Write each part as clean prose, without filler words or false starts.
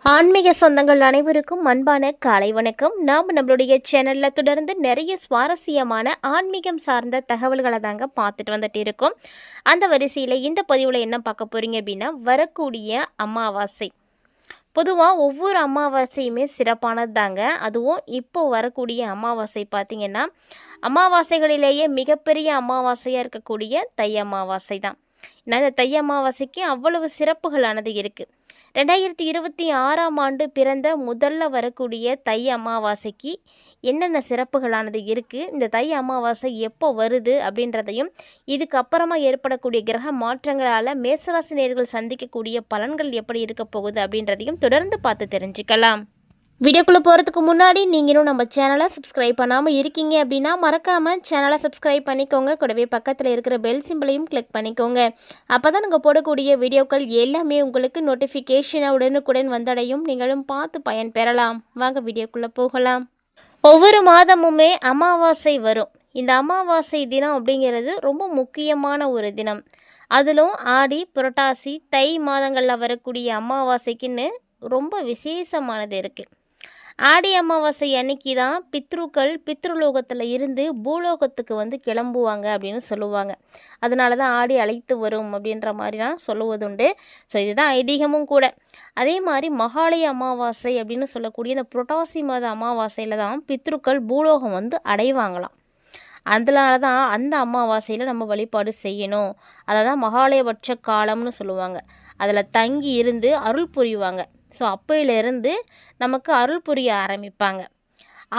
ஆன்மீக சொந்தங்கள் அனைவருக்கும் அன்பான காலை வணக்கம். நாம் நம்மளுடைய சேனலில் தொடர்ந்து நிறைய சுவாரஸ்யமான ஆன்மீகம் சார்ந்த தகவல்களை தாங்க பார்த்துட்டு வந்துட்டு இருக்கோம். அந்த வரிசையில் இந்த பதிவில் என்ன பார்க்க போகிறீங்க அப்படின்னா, வரக்கூடிய அமாவாசை. பொதுவாக ஒவ்வொரு அமாவாசையுமே சிறப்பானது தாங்க. அதுவும் இப்போ வரக்கூடிய அமாவாசை பார்த்திங்கன்னா, அமாவாசைகளிலேயே மிகப்பெரிய அமாவாசையாக இருக்கக்கூடிய தை அமாவாசை தான். ஏன்னா இந்த தை அமாவாசைக்கு அவ்வளவு சிறப்புகளானது இருக்குது. 2026ஆம் ஆண்டு பிறந்த முதல்ல வரக்கூடிய தை அமாவாசைக்கு என்னென்ன சிறப்புகளானது இருக்குது, இந்த தை அமாவாசை எப்போ வருது அப்படின்றதையும், இதுக்கப்புறமா ஏற்படக்கூடிய கிரக மாற்றங்களால் மேசராசி நேயர்கள் சந்திக்கக்கூடிய பலன்கள் எப்படி இருக்க போகுது அப்படின்றதையும் தொடர்ந்து பார்த்து தெரிஞ்சுக்கலாம். வீடியோக்குள்ளே போகிறதுக்கு முன்னாடி நீங்களும் நம்ம சேனலை சப்ஸ்கிரைப் பண்ணாமல் இருக்கீங்க அப்படின்னா மறக்காமல் சேனலை சப்ஸ்கிரைப் பண்ணிக்கோங்க. கூடவே பக்கத்தில் இருக்கிற பெல் சிம்பிளையும் கிளிக் பண்ணிக்கோங்க. அப்போ தான் நாங்கள் போடக்கூடிய வீடியோக்கள் எல்லாமே உங்களுக்கு நோட்டிஃபிகேஷனை உடனுக்குடன் வந்தடையும். நீங்களும் பார்த்து பயன் பெறலாம். வாங்க வீடியோக்குள்ளே போகலாம். ஒவ்வொரு மாதமுமே அமாவாசை வரும். இந்த அமாவாசை தினம் அப்படிங்கிறது ரொம்ப முக்கியமான ஒரு தினம். அதிலும் ஆடி, புரட்டாசி, தை மாதங்களில் வரக்கூடிய அமாவாசைக்குன்னு ரொம்ப விசேஷமானது இருக்குது. ஆடி அமாவாசை அன்னைக்கு தான் பித்ருக்கள் பித்ருலோகத்தில் இருந்து பூலோகத்துக்கு வந்து கிளம்புவாங்க அப்படின்னு சொல்லுவாங்க. அதனால தான் ஆடி அழைத்து வரும் அப்படின்ற மாதிரிலாம் சொல்லுவதுண்டு. ஸோ இதுதான் ஐதீகமும் கூட. அதே மாதிரி மகாலய அமாவாசை அப்படின்னு சொல்லக்கூடிய இந்த புரட்டாசி மாத அமாவாசையில் தான் பித்ருக்கள் பூலோகம் வந்து அடைவாங்களாம். அதனால தான் அந்த அமாவாசையில் நம்ம வழிபாடு செய்யணும். அதை தான் மகாலயபட்ச காலம்னு சொல்லுவாங்க. அதில் தங்கி இருந்து அருள் புரிவாங்க. ஸோ அப்போயிலேருந்து நமக்கு அருள் புரிய ஆரம்பிப்பாங்க.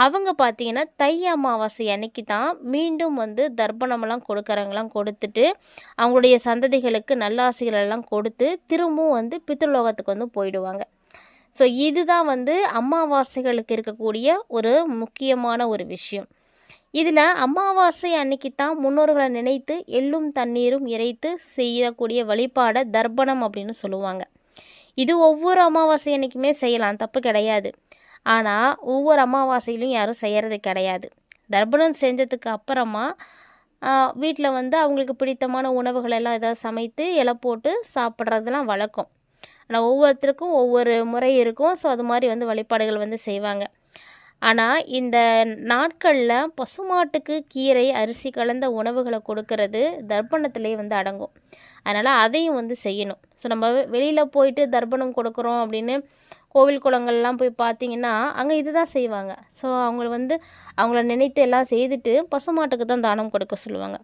அவங்க பார்த்திங்கன்னா தை அமாவாசை அன்னைக்கு தான் மீண்டும் வந்து தர்ப்பணமெல்லாம் கொடுக்குறவங்களாம் கொடுத்துட்டு அவங்களுடைய சந்ததிகளுக்கு நல்லாசிகளெல்லாம் கொடுத்து திரும்பவும் வந்து பித்ருலோகத்துக்கு வந்து போயிடுவாங்க. ஸோ இதுதான் வந்து அமாவாசைகளுக்கு இருக்கக்கூடிய ஒரு முக்கியமான ஒரு விஷயம். இதில் அமாவாசை அன்னைக்கு தான் முன்னோர்களை நினைத்து எள்ளும் தண்ணீரும் இறைத்து செய்யக்கூடிய வழிபாடை தர்ப்பணம் அப்படின்னு சொல்லுவாங்க. இது ஒவ்வொரு அமாவாசை அன்னைக்குமே செய்யலாம், தப்பு கிடையாது. ஆனால் ஒவ்வொரு அமாவாசையிலும் யாரும் செய்கிறது கிடையாது. தர்ப்பணம் செஞ்சதுக்கு அப்புறமா வீட்டில் வந்து அவங்களுக்கு பிடித்தமான உணவுகளெல்லாம் ஏதாவது சமைத்து இலை போட்டு சாப்பிட்றதுலாம் வழக்கம். ஆனால் ஒவ்வொருத்தருக்கும் ஒவ்வொரு முறை இருக்கும். ஸோ அது மாதிரி வந்து வழிபாடுகள் வந்து செய்வாங்க. ஆனால் இந்த நாட்களில் பசுமாட்டுக்கு கீரை, அரிசி கலந்த உணவுகளை கொடுக்கறது தர்ப்பணத்திலே வந்து அடங்கும். அதனால் அதையும் வந்து செய்யணும். ஸோ நம்ம வெளியில் போயிட்டு தர்ப்பணம் கொடுக்குறோம் அப்படின்னு கோவில் குளங்கள்லாம் போய் பார்த்திங்கன்னா அங்கே இது தான் செய்வாங்க. ஸோ அவங்கள நினைத்து எல்லாம் செய்துட்டு பசுமாட்டுக்கு தான் தானம் கொடுக்க சொல்லுவாங்க.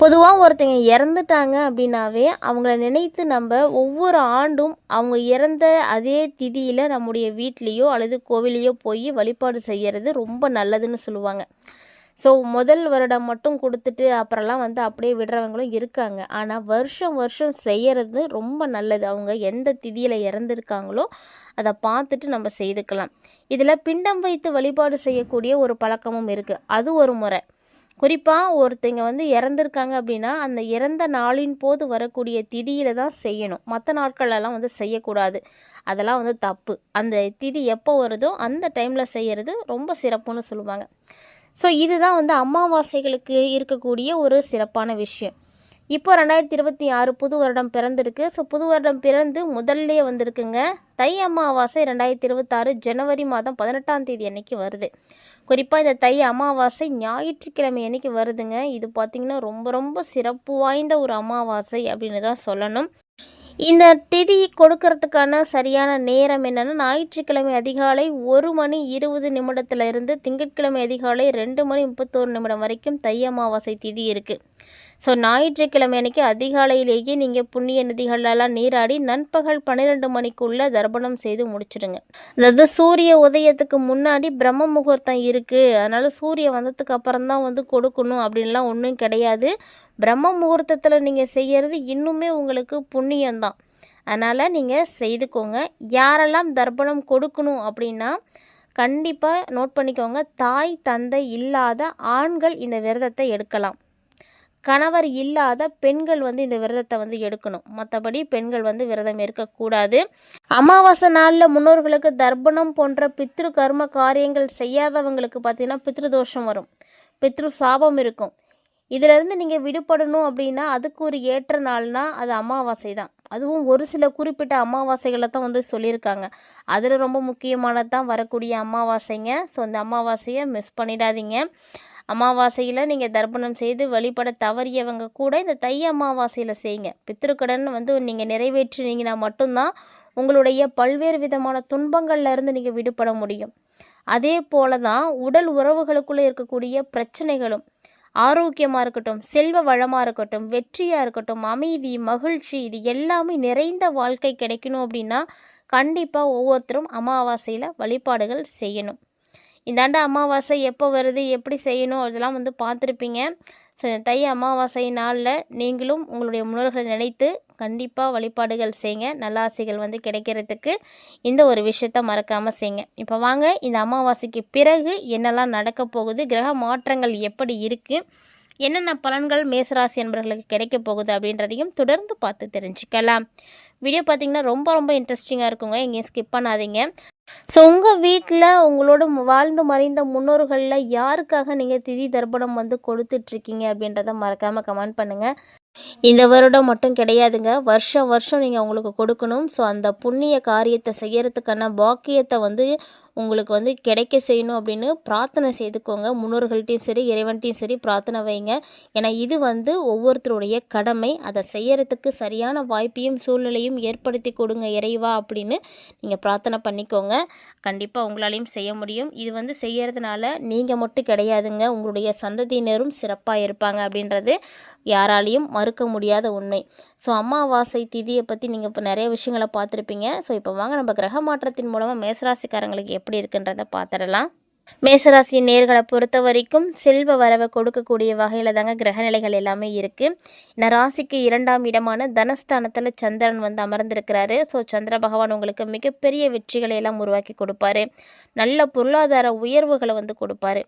பொதுவாக ஒருத்தங்க இறந்துட்டாங்க அப்படின்னாவே அவங்கள நினைத்து நம்ம ஒவ்வொரு ஆண்டும் அவங்க இறந்த அதே திதியில் நம்முடைய வீட்லேயோ அல்லது கோவிலையோ போய் வழிபாடு செய்கிறது ரொம்ப நல்லதுன்னு சொல்லுவாங்க. ஸோ முதல் வருடம் மட்டும் கொடுத்துட்டு அப்புறம்லாம் வந்து அப்படியே விடுறவங்களும் இருக்காங்க. ஆனால் வருஷம் வருஷம் செய்கிறது ரொம்ப நல்லது. அவங்க எந்த திதியில் இறந்துருக்காங்களோ அதை பார்த்துட்டு நம்ம செய்துக்கலாம். இதில் பிண்டம் வைத்து வழிபாடு செய்யக்கூடிய ஒரு பழக்கமும் இருக்குது. அது ஒரு முறை. குறிப்பாக ஒருத்தங்க வந்து இறந்துருக்காங்க அப்படின்னா அந்த இறந்த நாளின் போது வரக்கூடிய திதியில் தான் செய்யணும். மற்ற நாட்களெல்லாம் வந்து செய்யக்கூடாது. அதெல்லாம் வந்து தப்பு. அந்த திதி எப்போ வருதோ அந்த டைமில் செய்கிறது ரொம்ப சிறப்புன்னு சொல்லுவாங்க. ஸோ இதுதான் வந்து அமாவாசைகளுக்கு இருக்கக்கூடிய ஒரு சிறப்பான விஷயம். இப்போ 2026 புது வருடம் பிறந்திருக்கு. ஸோ புது வருடம் பிறந்து முதல்லே வந்திருக்குங்க. தை அமாவாசை 2026 ஜனவரி மாதம் 18ஆம் தேதி அன்னைக்கு வருது. குறிப்பாக இந்த தை அமாவாசை ஞாயிற்றுக்கிழமை அன்னைக்கு வருதுங்க. இது பார்த்திங்கன்னா ரொம்ப ரொம்ப சிறப்பு வாய்ந்த ஒரு அமாவாசை அப்படின்னு தான் சொல்லணும். இந்த திதி கொடுக்கறதுக்கான சரியான நேரம் என்னென்னா, ஞாயிற்றுக்கிழமை அதிகாலை 1:20 இருந்து திங்கட்கிழமை அதிகாலை 2:31 வரைக்கும் தை அமாவாசை திதி இருக்குது. ஸோ ஞாயிற்றுக்கிழமை அன்றைக்கி அதிகாலையிலேயே நீங்கள் புண்ணிய நதிகளெல்லாம் நீராடி நண்பகல் 12 மணிக்குள்ளே தர்ப்பணம் செய்து முடிச்சிடுங்க. அதாவது சூரிய உதயத்துக்கு முன்னாடி பிரம்ம முகூர்த்தம் இருக்குது. அதனால் சூரிய வந்ததுக்கு அப்புறம் தான் வந்து கொடுக்கணும் அப்படின்லாம் ஒன்றும் கிடையாது. பிரம்ம முகூர்த்தத்தில் நீங்கள் செய்கிறது இன்னுமே உங்களுக்கு புண்ணியம்தான். அதனால் நீங்கள் செய்துக்கோங்க. யாரெல்லாம் தர்ப்பணம் கொடுக்கணும் அப்படின்னா கண்டிப்பாக நோட் பண்ணிக்கோங்க. தாய் தந்தை இல்லாத ஆண்கள் இந்த விரதத்தை எடுக்கலாம். கணவர் இல்லாத பெண்கள் வந்து இந்த விரதத்தை வந்து எடுக்கணும். மற்றபடி பெண்கள் வந்து விரதம் இருக்கக்கூடாது. அமாவாசை நாளில் முன்னோர்களுக்கு தர்ப்பணம் போன்ற பித்ரு கர்ம காரியங்கள் செய்யாதவங்களுக்கு பார்த்திங்கன்னா பித்ருதோஷம் வரும், பித்ரு சாபம் இருக்கும். இதிலேருந்து நீங்கள் விடுபடணும் அப்படின்னா அதுக்கு ஒரு ஏற்ற நாள்னா அது அமாவாசை தான். அதுவும் ஒரு சில குறிப்பிட்ட அமாவாசைகளை தான் வந்து சொல்லியிருக்காங்க. அதில் ரொம்ப முக்கியமானது தான் வரக்கூடிய அமாவாசைங்க. ஸோ இந்த அமாவாசையை மிஸ் பண்ணிடாதீங்க. அமாவாசையில் நீங்கள் தர்ப்பணம் செய்து வழிபட தவறியவங்க கூட இந்த தை அமாவாசையில் செய்யுங்க. பித்ருக்கடன் வந்து நீங்கள் நிறைவேற்றினீங்கன்னா மட்டும்தான் உங்களுடைய பல்வேறு விதமான துன்பங்கள்ல இருந்து நீங்கள் விடுபட முடியும். அதே போல தான் உடல் உறவுகளுக்குள்ளே இருக்கக்கூடிய பிரச்சனைகளும், ஆரோக்கியமாக இருக்கட்டும், செல்வ வளமாக இருக்கட்டும், வெற்றியாக இருக்கட்டும், அமைதி, மகிழ்ச்சி, இது எல்லாமே நிறைந்த வாழ்க்கை கிடைக்கணும் அப்படின்னா கண்டிப்பாக ஒவ்வொருத்தரும் அமாவாசையில் வழிபாடுகள் செய்யணும். இந்தாண்ட அமாவாசை எப்போ வருது, எப்படி செய்யணும், அதெல்லாம் வந்து பார்த்துருப்பீங்க. ஸோ தை அமாவாசை நாளில் நீங்களும் உங்களுடைய முன்னோர்களை நினைத்து கண்டிப்பாக வழிபாடுகள் செய்யுங்க. நல்லாசைகள் வந்து கிடைக்கிறதுக்கு இந்த ஒரு விஷயத்த மறக்காமல் செய்யுங்க. இப்போ வாங்க, இந்த அமாவாசைக்கு பிறகு என்னெல்லாம் நடக்க போகுது, கிரக மாற்றங்கள் எப்படி இருக்குது, என்னென்ன பலன்கள் மேசராசி என்பவர்களுக்கு கிடைக்க போகுது அப்படின்றதையும் தொடர்ந்து பார்த்து தெரிஞ்சுக்கலாம். வீடியோ பார்த்திங்கன்னா ரொம்ப ரொம்ப இன்ட்ரெஸ்டிங்காக இருக்குங்க, எங்கேயும் ஸ்கிப் பண்ணாதீங்க. ஸோ உங்கள் வீட்டில் உங்களோட வாழ்ந்து மறைந்த முன்னோர்களில் யாருக்காக நீங்கள் திதி தர்ப்பணம் வந்து கொடுத்துட்ருக்கீங்க அப்படின்றத மறக்காமல் கமெண்ட் பண்ணுங்கள். இந்த வருடம் மட்டும் கிடையாதுங்க, வருஷம் வருஷம் நீங்கள் அவங்களுக்கு கொடுக்கணும். ஸோ அந்த புண்ணிய காரியத்தை செய்யறதுக்கான பாக்கியத்தை வந்து உங்களுக்கு வந்து கிடைக்க செய்யணும் அப்படின்னு பிரார்த்தனை செய்துக்கோங்க. முன்னோர்கள்ட்டையும் சரி, இறைவன்ட்டையும் சரி பிரார்த்தனை வைங்க. ஏன்னா இது வந்து ஒவ்வொருத்தருடைய கடமை. அதை செய்யறதுக்கு சரியான வாய்ப்பையும் சூழ்நிலையும் ஏற்படுத்தி கொடுங்க இறைவா அப்படின்னு நீங்கள் பிரார்த்தனை பண்ணிக்கோங்க. கண்டிப்பாக உங்களாலையும் செய்ய முடியும். இது வந்து செய்யறதுனால நீங்கள் மட்டும் கிடையாதுங்க, உங்களுடைய சந்ததியினரும் சிறப்பாக இருப்பாங்க அப்படின்றது யாராலையும் மறுக்க முடியாத உண்மை. ஸோ அமாவாசை திதியை பற்றி நீங்கள் இப்போ நிறைய விஷயங்களை பார்த்துருப்பீங்க. ஸோ இப்போ வாங்க நம்ம கிரக மாற்றத்தின் மூலமாக மேசராசிக்காரங்களுக்கு எப்படி இருக்குன்றதை பார்த்துடலாம். மேசராசி நேர்களை பொறுத்த வரைக்கும் செல்வ வரவை கொடுக்கக்கூடிய வகையில் தாங்க கிரகநிலைகள் எல்லாமே இருக்குது. இந்த ராசிக்கு 2ஆம் இடமான தனஸ்தானத்தில் சந்திரன் வந்து அமர்ந்திருக்கிறாரு. ஸோ சந்திர பகவான் உங்களுக்கு மிகப்பெரிய வெற்றிகளை எல்லாம் உருவாக்கி கொடுப்பாரு. நல்ல பொருளாதார உயர்வுகளை வந்து கொடுப்பாரு.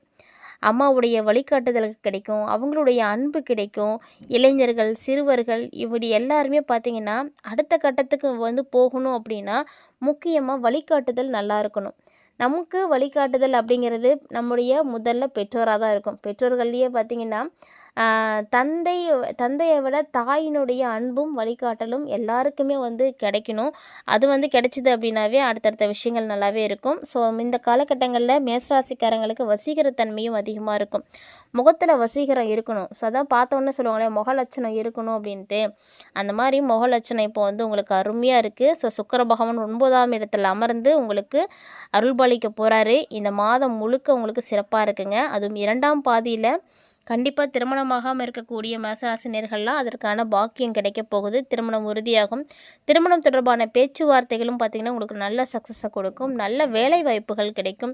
அம்மாவுடைய வழிகாட்டுதலுக்கு கிடைக்கும், அவங்களுடைய அன்பு கிடைக்கும். இளைஞர்கள், சிறுவர்கள் இப்படி எல்லாருமே பார்த்திங்கன்னா அடுத்த கட்டத்துக்கு வந்து போகணும் அப்படின்னா முக்கியமாக வழிகாட்டுதல் நல்லா இருக்கணும். நமக்கு வழிகாட்டுதல் அப்படிங்கிறது நம்முடைய முதல்ல பெற்றோராக தான் இருக்கும். பெற்றோர்கள்லேயே பார்த்திங்கன்னா தந்தையை விட தாயினுடைய அன்பும் வழிகாட்டலும் எல்லாருக்குமே வந்து கிடைக்கணும். அது வந்து கிடைச்சிது அப்படின்னாவே அடுத்தடுத்த விஷயங்கள் நல்லாவே இருக்கும். ஸோ இந்த காலகட்டங்களில் மேசராசிக்காரங்களுக்கு வசீகரத்தன்மையும் அதிகமாக இருக்கும். முகத்தில் வசீகரம் இருக்கணும். ஸோ அதான் பார்த்தோன்னே சொல்லுவாங்களே முக லட்சணம் இருக்கணும் அப்படின்ட்டு, அந்த மாதிரி முக லட்சணம் இப்போ வந்து உங்களுக்கு அருமையாக இருக்குது. ஸோ சுக்கிர பகவான் 9ஆம் இடத்துல அமர்ந்து உங்களுக்கு அருள்பாலிக்க போகிறாரு. இந்த மாதம் முழுக்க உங்களுக்கு சிறப்பாக இருக்குங்க. அதுவும் 2ஆம் பாதியில் கண்டிப்பாக திருமணமாகாமல் இருக்கக்கூடிய மேசராசினியர்கள்லாம் அதற்கான பாக்கியம் கிடைக்க போகுது. திருமணம் உறுதியாகும். திருமணம் தொடர்பான பேச்சுவார்த்தைகளும் பார்த்திங்கன்னா உங்களுக்கு நல்ல சக்ஸஸை கொடுக்கும். நல்ல வேலை வாய்ப்புகள் கிடைக்கும்.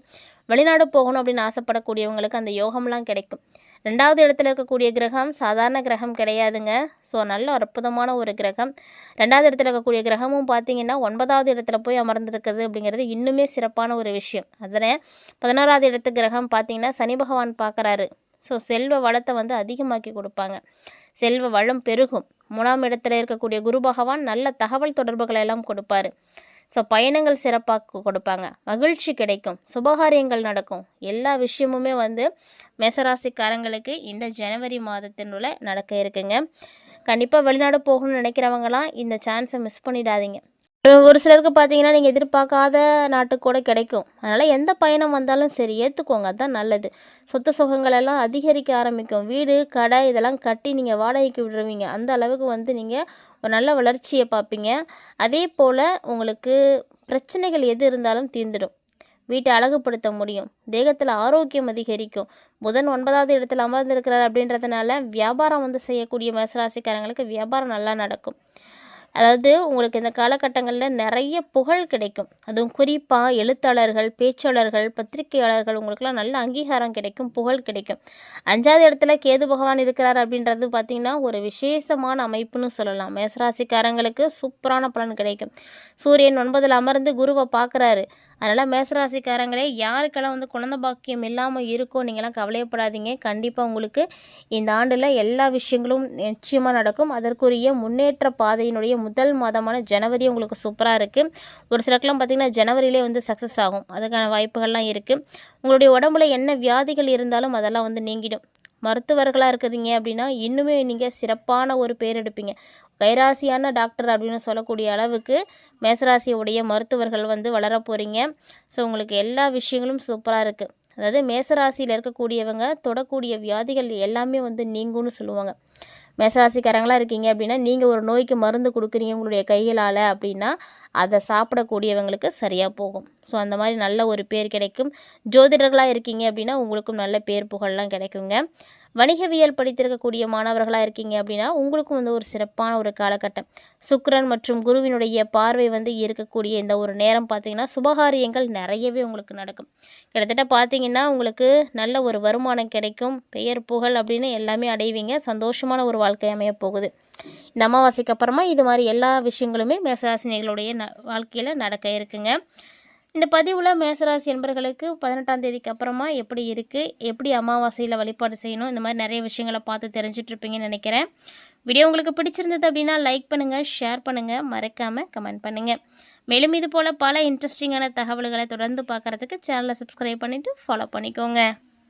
வெளிநாடு போகணும் அப்படின்னு ஆசைப்படக்கூடியவங்களுக்கு அந்த யோகம்லாம் கிடைக்கும். 2வது இடத்துல இருக்கக்கூடிய கிரகம் சாதாரண கிரகம் கிடையாதுங்க. ஸோ நல்ல அற்புதமான ஒரு கிரகம். 2வது இடத்துல இருக்கக்கூடிய கிரகமும் பார்த்திங்கன்னா 9வது இடத்துல போய் அமர்ந்திருக்குது அப்படிங்கிறது இன்னுமே சிறப்பான ஒரு விஷயம். அதில் 11வது இடத்து கிரகம் பார்த்திங்கன்னா சனி பகவான் பார்க்குறாரு. ஸோ செல்வ வளத்தை வந்து அதிகமாக்கி கொடுப்பாங்க. செல்வ வளம் பெருகும். 3ஆம் இடத்துல இருக்கக்கூடிய குரு பகவான் நல்ல தகவல் தொடர்புகளை எல்லாம் கொடுப்பாரு. ஸோ பயணங்கள் சிறப்பாக கொடுப்பாங்க. மகிழ்ச்சி கிடைக்கும். சுபகாரியங்கள் நடக்கும். எல்லா விஷயமுமே வந்து மேசராசிக்காரங்களுக்கு இந்த ஜனவரி மாதத்தினுள்ள நடக்க இருக்குங்க. கண்டிப்பாக வெளிநாடு போகணும்னு நினைக்கிறவங்களாம் இந்த சான்ஸை மிஸ் பண்ணிடாதீங்க. ஒரு சிலருக்கு பார்த்தீங்கன்னா நீங்கள் எதிர்பார்க்காத நாட்டுக்கு கூட கிடைக்கும். அதனால் எந்த பயணம் வந்தாலும் சரி ஏற்றுக்கோங்க, அதுதான் நல்லது. சொத்து சுகங்கள் எல்லாம் அதிகரிக்க ஆரம்பிக்கும். வீடு, கடை இதெல்லாம் கட்டி நீங்கள் வாடகைக்கு விடுவீங்க. அந்த அளவுக்கு வந்து நீங்கள் ஒரு நல்ல வளர்ச்சியை பார்ப்பீங்க. அதே போல் உங்களுக்கு பிரச்சனைகள் எது இருந்தாலும் தீர்ந்துடும். வீட்டை அழகுபடுத்த முடியும். தேகத்தில் ஆரோக்கியம் அதிகரிக்கும். புதன் 9வது இடத்துல அமர்ந்திருக்கிறார் அப்படின்றதுனால வியாபாரம் வந்து செய்யக்கூடிய மேசராசிக்காரங்களுக்கு வியாபாரம் நல்லா நடக்கும். அதாவது உங்களுக்கு இந்த காலகட்டங்களில் நிறைய புகழ் கிடைக்கும். அதுவும் குறிப்பாக எழுத்தாளர்கள், பேச்சாளர்கள், பத்திரிகையாளர்கள் உங்களுக்கெல்லாம் நல்ல அங்கீகாரம் கிடைக்கும், புகழ் கிடைக்கும். 5வது இடத்துல கேது பகவான் இருக்கிறார் அப்படின்றது பார்த்திங்கன்னா ஒரு விசேஷமான அமைப்புன்னு சொல்லலாம். மேசராசிக்காரங்களுக்கு சூப்பரான பலன் கிடைக்கும். சூரியன் 9ல் அமர்ந்து குருவை பார்க்குறாரு. அதனால் மேசராசிக்காரங்களே யாருக்கெல்லாம் வந்து குழந்தை பாக்கியம் இல்லாமல் இருக்கோ நீங்களாம் கவலையப்படாதீங்க. கண்டிப்பாக உங்களுக்கு இந்த ஆண்டில் எல்லா விஷயங்களும் நிச்சயமாக நடக்கும். அதற்குரிய முன்னேற்ற பாதையினுடைய முதல் மாதமான ஜனவரி உங்களுக்கு சூப்பராக இருக்குது. ஒரு சிலருக்குலாம் பார்த்திங்கன்னா ஜனவரியிலே வந்து சக்ஸஸ் ஆகும். அதுக்கான வாய்ப்புகள்லாம் இருக்குது. உங்களுடைய உடம்புல என்ன வியாதிகள் இருந்தாலும் அதெல்லாம் வந்து நீங்கிடும். மருத்துவர்களாக இருக்கிறீங்க அப்படின்னா இன்னுமே நீங்கள் சிறப்பான ஒரு பேர் எடுப்பீங்க. கைராசியான டாக்டர் அப்படின்னு சொல்லக்கூடிய அளவுக்கு மேசராசியுடைய மருத்துவர்கள் வந்து வளர போகிறீங்க. ஸோ உங்களுக்கு எல்லா விஷயங்களும் சூப்பராக இருக்குது. அதாவது மேசராசியில் இருக்கக்கூடியவங்க தொடக்கூடிய வியாதிகள் எல்லாமே வந்து நீங்கும்னு சொல்லுவாங்க. மேசராசிக்காரங்களாக இருக்கீங்க அப்படின்னா நீங்கள் ஒரு நோய்க்கு மருந்து கொடுக்குறீங்க உங்களுடைய கைகளால் அப்படின்னா அதை சாப்பிடக்கூடியவங்களுக்கு சரியாக போகும். ஸோ அந்த மாதிரி நல்ல ஒரு பேர் கிடைக்கும். ஜோதிடர்களாக இருக்கீங்க அப்படின்னா உங்களுக்கும் நல்ல பேர் புகழ்லாம் கிடைக்குங்க. வணிகவியல் படித்திருக்கக்கூடிய மாணவர்களாக இருக்கீங்க அப்படின்னா உங்களுக்கும் வந்து ஒரு சிறப்பான ஒரு காலகட்டம். சுக்கிரன் மற்றும் குருவினுடைய பார்வை வந்து இருக்கக்கூடிய இந்த ஒரு நேரம் பார்த்திங்கன்னா சுபகாரியங்கள் நிறையவே உங்களுக்கு நடக்கும். கிட்டத்தட்ட பார்த்திங்கன்னா உங்களுக்கு நல்ல ஒரு வருமானம் கிடைக்கும். பெயர் புகழ் அப்படின்னு எல்லாமே அடைவீங்க. சந்தோஷமான ஒரு வாழ்க்கை அமைய போகுது. இந்த அமாவாசைக்கு அப்புறமா இது மாதிரி எல்லா விஷயங்களுமே மேசராசினிகளுடைய வாழ்க்கையில் நடக்க இருக்குங்க. இந்த பதிவில் மேசராசி என்பர்களுக்கு 18ஆம் தேதிக்கு அப்புறமா எப்படி இருக்குது, எப்படி அமாவாசையில் வழிபாடு செய்யணும், இந்த மாதிரி நிறைய விஷயங்களை பார்த்து தெரிஞ்சிட்ருப்பீங்கன்னு நினைக்கிறேன். வீடியோ உங்களுக்கு பிடிச்சிருந்தது அப்படின்னா லைக் பண்ணுங்கள், ஷேர் பண்ணுங்கள், மறக்காமல் கமெண்ட் பண்ணுங்கள். மேலும் இது போல் பல இன்ட்ரெஸ்டிங்கான தகவல்களை தொடர்ந்து பார்க்குறதுக்கு சேனலை சப்ஸ்கிரைப் பண்ணிவிட்டு ஃபாலோ பண்ணிக்கோங்க.